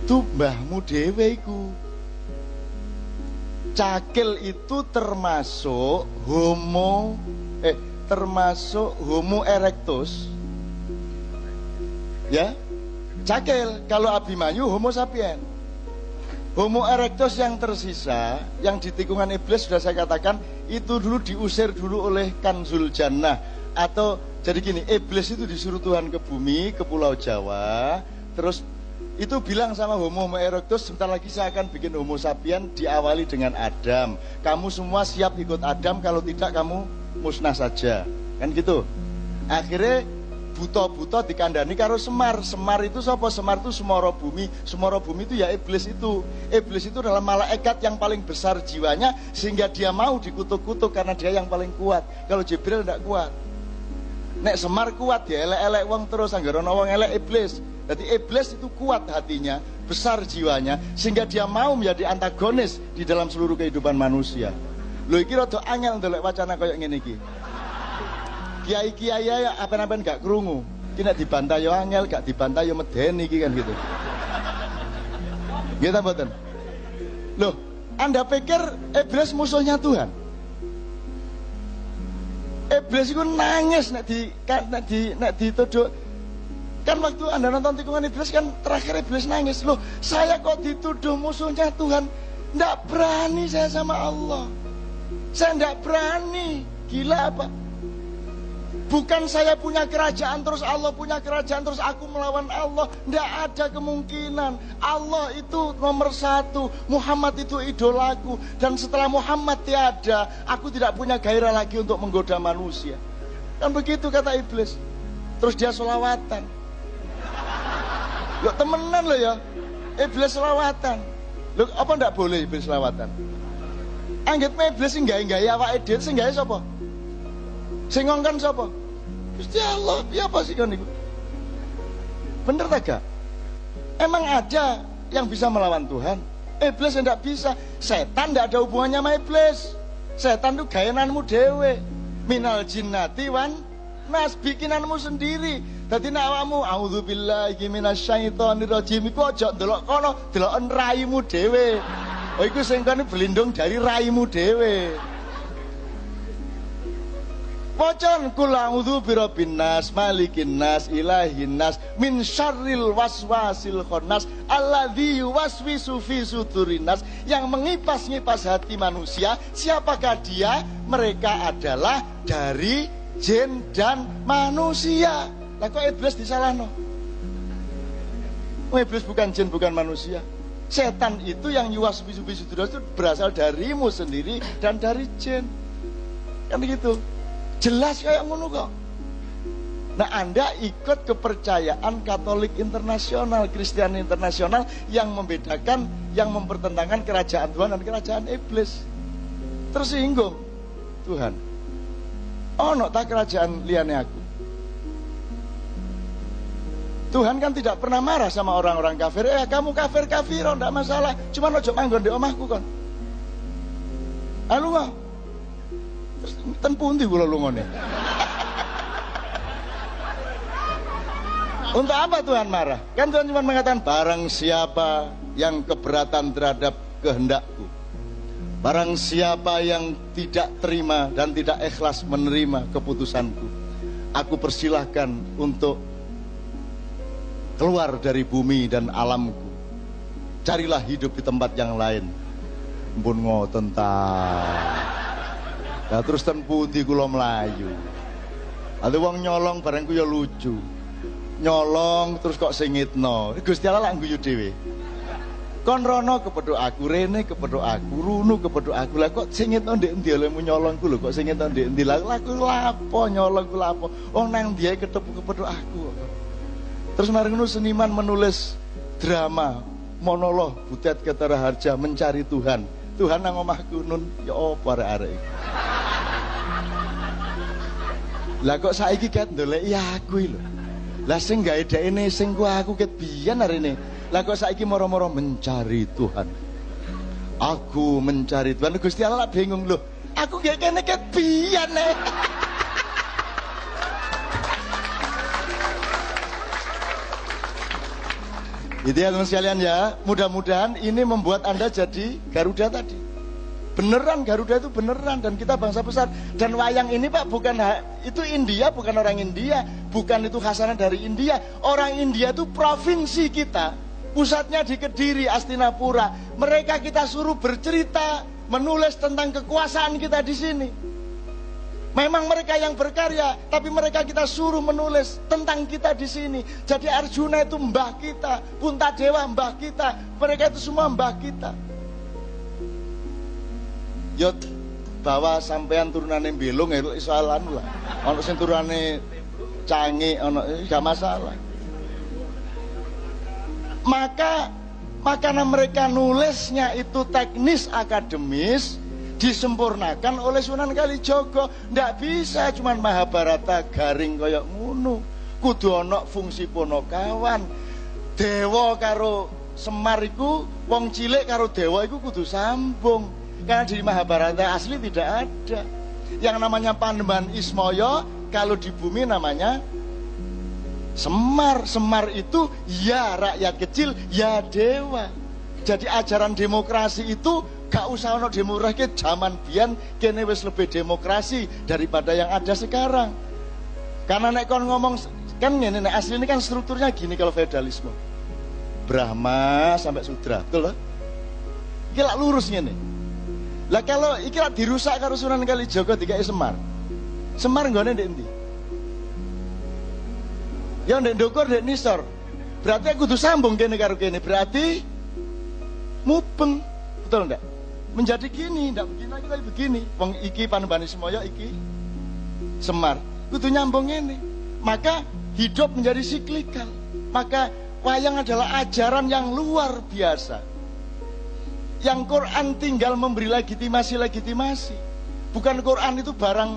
itu mbahmu dhewe iku. Cakil itu termasuk homo erectus. Ya. Cakil, kalau Abimanyu homo sapien. Homo erectus yang tersisa, yang di tikungan iblis sudah saya katakan, itu dulu diusir dulu oleh Kanzul Jannah. Atau jadi gini, iblis itu disuruh Tuhan ke bumi, ke Pulau Jawa, terus itu bilang sama homo erectus, sebentar lagi saya akan bikin homo sapien, diawali dengan Adam. Kamu semua siap ikut Adam, kalau tidak kamu musnah saja. Kan gitu. Akhirnya buto-buto dikandani karo Semar. Semar itu siapa? Semar itu Semoro Bumi. Semoro Bumi itu ya iblis itu. Iblis itu adalah malaikat yang paling besar jiwanya, sehingga dia mau dikutuk-kutuk karena dia yang paling kuat. Kalau Jibril tidak kuat. Nek Semar kuat ya elek-elek wong terus, anggaran wong elek iblis. Jadi iblis itu kuat hatinya, besar jiwanya, sehingga dia mau menjadi antagonis di dalam seluruh kehidupan manusia. Lho iki rada angel ndelok wacana koyo ngene iki. Kiai-kiai ya apa-apa gak krungu. Ki nek dibantah yo angel, gak dibantah yo medeni iki kan gitu. Nggih ta mboten? Loh, Anda pikir iblis musuhnya Tuhan? Iblis itu nangis nek dituduh. Kan waktu Anda nonton tikungan iblis kan terakhir iblis nangis. Loh, saya kok dituduh musuhnya Tuhan? Nggak berani saya sama Allah. Saya nggak berani. Gila apa? Bukan saya punya kerajaan terus Allah punya kerajaan terus aku melawan Allah. Tidak ada kemungkinan. Allah itu nomor satu, Muhammad itu idolaku. Dan setelah Muhammad tiada, aku tidak punya gairah lagi untuk menggoda manusia. Kan begitu kata iblis. Terus dia sholawatan. Loh temenan loh ya. Iblis sholawatan. Loh apa tidak boleh iblis sholawatan? Anggitnya iblis sing gawe awake dhewe sing gawe sapa? Sing ngongkon sapa? Gusti Allah. Ya apa sih kan itu? Bener tak gak? Emang ada yang bisa melawan Tuhan? Iblis tidak bisa. Setan tidak ada hubungannya sama iblis. Setan itu gaenanmu dewe. Minal jinnati wan nas, bikinanmu sendiri. Dadi nek awakmu auzubillahi minasyaitonirrajim iku aja ndelok kono, delok raimu dhewe. Oh iku sing kene berlindung dari raimu dhewe. Wacan kul a'udzu birabbin nas, malikin nas, ilahin nas, min syarril waswasil khannas, alladzi yuwaswisu fi sudurin nas, yang mengipas-ngipas hati manusia. Siapakah dia? Mereka adalah dari jin dan manusia. Lah kok iblis disalahno? Oh, iblis bukan jin, bukan manusia. Setan itu yang yuwaswisu fi sudurin itu berasal darimu sendiri dan dari jin. Kan begitu. Jelas kayak ngono kok. Nah, Anda ikut kepercayaan Katolik internasional, Kristen internasional yang membedakan, yang mempertentangkan kerajaan Tuhan dan kerajaan iblis. Tersinggung Tuhan. Ono tak kerajaan liyane aku? Tuhan kan tidak pernah marah sama orang-orang kafir. Kamu kafir, enggak masalah. Cuma ojo manggon di omahku kon. Anu ten pundi kula lungone. Untuk apa Tuhan marah? Kan Tuhan cuma mengatakan barang siapa yang keberatan terhadap kehendakku, barang siapa yang tidak terima dan tidak ikhlas menerima keputusanku, aku persilahkan untuk keluar dari bumi dan alamku. Carilah hidup di tempat yang lain. Mpun ngoten ta. Nah terus ten pundi kula mlayu. Ada wong nyolong barangku ya lucu. Nyolong terus kok singitno. Gusti Allah lak guyu dhewe. Kon rono kepethuk aku, rene kepethuk aku, runu kepethuk aku. Lah kok singitno ndek endi olehmu nyolongku lho, kok singitno ndek endi? Lah aku lapo nyolongku lapo? Wong nang ndiae ketemu kepethuk aku. Terus mari ngono seniman menulis drama monolog Butet Ketara Harja mencari Tuhan. Tuhan nang omahku nun ya apa arek-arek iki. Lah kok saiki ket ndoleki aku lho. Lah sing gawe dekne sing ku aku ket biyen arene. Lah kok saiki moro-moro mencari Tuhan. Aku mencari Tuhan. Gusti Allah bingung lho. Aku gak kene ket biyen nek. Gitu ya teman sekalian ya. Mudah-mudahan ini membuat Anda jadi Garuda tadi. Beneran Garuda itu beneran, dan kita bangsa besar. Dan wayang ini Pak bukan itu India, bukan orang India, bukan itu khasanah dari India. Orang India itu provinsi kita, pusatnya di Kediri, Astinapura. Mereka kita suruh bercerita, menulis tentang kekuasaan kita di sini. Memang mereka yang berkarya, tapi mereka kita suruh menulis tentang kita di sini. Jadi Arjuna itu mbah kita, Puntadewa mbah kita, mereka itu semua mbah kita. Yot bahwa sampean turunane belung ya iso anu lah. Ono sing turunane canggih, ono gak masalah. Maka karena mereka nulisnya itu teknis akademis, disempurnakan oleh Sunan Kalijaga. Ndak bisa cuman Mahabharata garing kaya ngono. Kudu ana fungsi Ponokawan. Dewa karo Semar iku, wong cilik karo dewa iku kudu sambung. Karena di Mahabharata asli tidak ada. Yang namanya Panembahan Ismaya, kalau di bumi namanya Semar. Semar itu ya rakyat kecil, ya dewa. Jadi ajaran demokrasi itu gak usah ono demokrasi, zaman biyen kene wis lebih demokrasi daripada yang ada sekarang. Karena nek kon ngomong kan ngene, nek asli ini kan strukturnya gini kalau feudalisme. Brahma sampai Sudra, betul loh? Iki lak lurus ngene. Lah kalau iki lak dirusak karo Sunan Kalijaga dikai Semar. Semar nggone ndek endi? Ya ndek ndukur ndek nisor. Berarti aku kudu sambung kene karo kene, berarti mubeng. Betul enggak? Menjadi gini, ndak begini lagi tapi begini. Wong iki Panembahan Ismaya, iki Semar. Kudu nyambung ini. Maka hidup menjadi siklikal. Maka wayang adalah ajaran yang luar biasa. Yang Quran tinggal memberi legitimasi. Bukan Quran itu barang,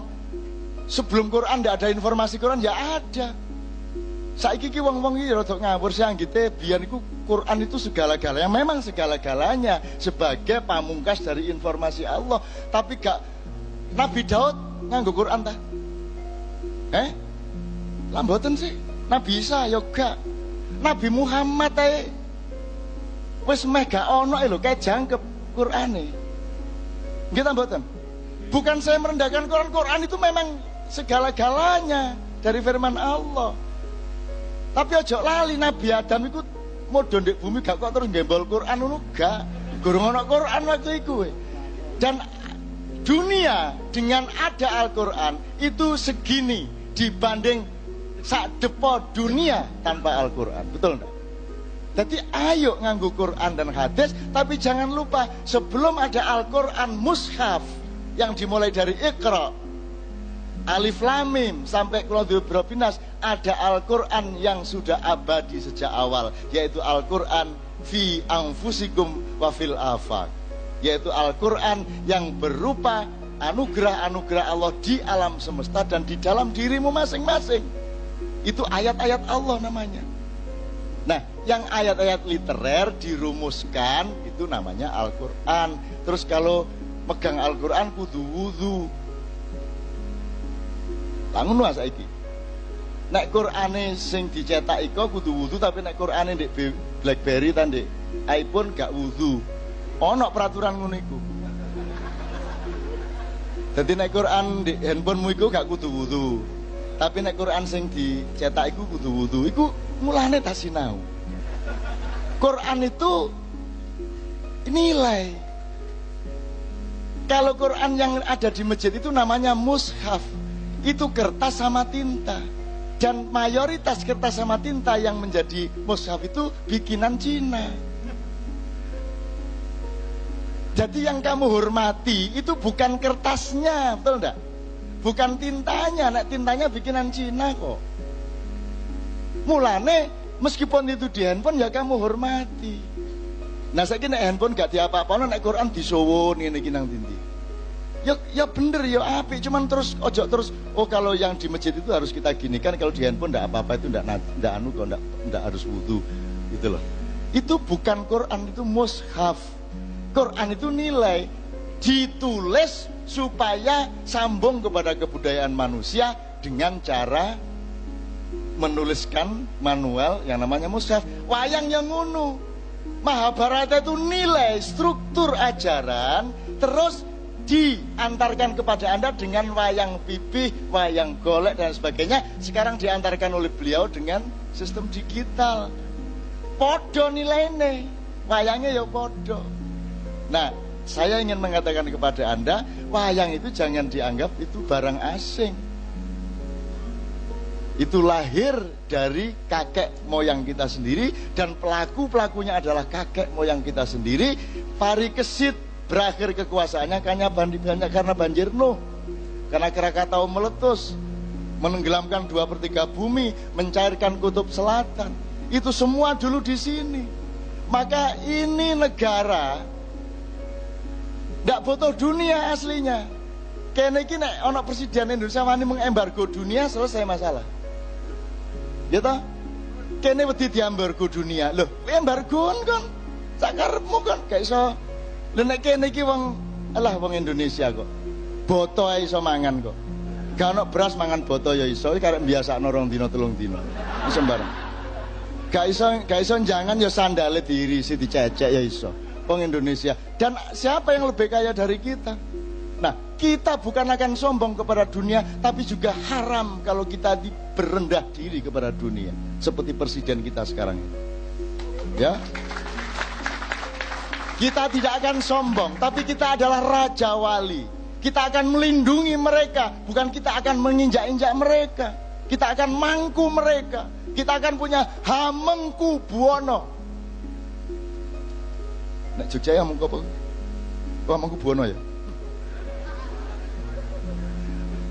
sebelum Quran ndak ada informasi Quran, ya ada. Saiki ki wong-wong iki rada ngawur sih anggite biyen iku Quran itu segala-galanya, memang segala-galanya sebagai pamungkas dari informasi Allah. Tapi gak Nabi Daud nganggo Quran ta? Lah mboten sih. Nabi Isa ya gak. Nabi Muhammad ae wis meh gak ono lho kae jangkep Qurane. Nggih ta mboten? Bukan saya merendahkan Quran, Quran itu memang segala-galanya dari firman Allah. Tapi ojo lali Nabi Adam iku modho ndek bumi gak kok terus gembol Quran ngono gak. Gurung ono Quran waktu iku. Dan dunia dengan ada Al-Quran itu segini dibanding sak depo dunia tanpa Al-Quran. Betul enggak? Jadi ayo nganggo Quran dan hadis, tapi jangan lupa sebelum ada Al-Quran mushaf yang dimulai dari Iqra, Alif Lam Mim sampai Qul Huwallahu Ahad, ada Al-Quran yang sudah abadi sejak awal, yaitu Al-Quran fi anfusikum wa fil afaq, yaitu Al-Quran yang berupa anugerah-anugerah Allah di alam semesta dan di dalam dirimu masing-masing. Itu ayat-ayat Allah namanya. Nah, yang ayat-ayat literer dirumuskan itu namanya Al-Quran. Terus kalau megang Al-Quran kudu wudu. Langun wae saiki. Nek Qur'ane sing dicetak iko kudu wudu, tapi nek Qur'ane ndek BlackBerry ta ndek iPhone gak wudu. Ono peraturan ngono iku. Dadi nek Qur'an ndek handphonemu iku gak kudu wudu. Tapi nek Qur'an sing dicetak iku kudu wudu. Iku mulane ta sinau. Quran itu nilai. Kalau Quran yang ada di masjid itu namanya mushaf. Itu kertas sama tinta. Dan mayoritas kertas sama tinta yang menjadi mushaf itu bikinan Cina. Jadi yang kamu hormati itu bukan kertasnya, betul enggak? Bukan tintanya, nek tintanya bikinan Cina kok. Mulane meskipun itu di handphone ya kamu hormati. Nah saiki nek handphone gak diapa-apano, nek Quran disuwun ngene iki nang ndi. Ya bener ya apik, cuman terus ojo terus oh kalau yang di masjid itu harus kita gini kan, kalau di handphone ndak apa-apa itu ndak anu kok ndak harus wudu gitu loh. Itu bukan Quran, itu mushaf. Quran itu nilai, ditulis supaya sambung kepada kebudayaan manusia dengan cara menuliskan manual yang namanya mushaf. Wayang yang ngono. Mahabharata itu nilai struktur ajaran terus diantarkan kepada Anda dengan wayang pipih, wayang golek dan sebagainya. Sekarang diantarkan oleh beliau dengan sistem digital. Podo nilainya, wayangnya ya podo. Nah, saya ingin mengatakan kepada Anda, wayang itu jangan dianggap itu barang asing. Itu lahir dari kakek moyang kita sendiri, dan pelaku-pelakunya adalah kakek moyang kita sendiri. Parikesit berakhir kekuasaannya karena banjir Nuh, karena Krakatau meletus, menenggelamkan 2/3 bumi, mencairkan kutub selatan. Itu semua dulu di sini. Maka ini negara ndak butuh dunia aslinya. Kene iki nek ana presiden Indonesia wani mengembargo dunia, selesai masalah. Gitu? Kene wedi diembargo dunia. Loh, embargoan kan sakarepmu kan gak iso. Lha nek kene iki wong Indonesia kok. Boto ae iso mangan kok. Gak ono beras mangan boto ya iso, iki karek biasakno 2 dina 3 dina. Wis sembarang. Gak iso jangan ya sandale diirisi dicecek ya iso. Wong Indonesia. Dan siapa yang lebih kaya dari kita? Nah, kita bukan akan sombong kepada dunia, tapi juga haram kalau kita berendah diri kepada dunia, seperti presiden kita sekarang ini. Ya. Kita tidak akan sombong, tapi kita adalah raja wali. Kita akan melindungi mereka, bukan kita akan menginjak-injak mereka. Kita akan mangku mereka. Kita akan punya hamengku buwono. Nek Jogja ya mengko apa? Hamengku buwono ya.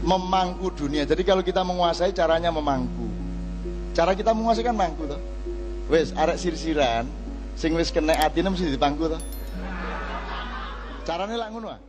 Memangku dunia. Jadi kalau kita menguasai, caranya memangku. Cara kita menguasai kan mangku toh. Wes arek sir-siran sing wis kena atine mesti dipangku toh. Carane lak ngono ah.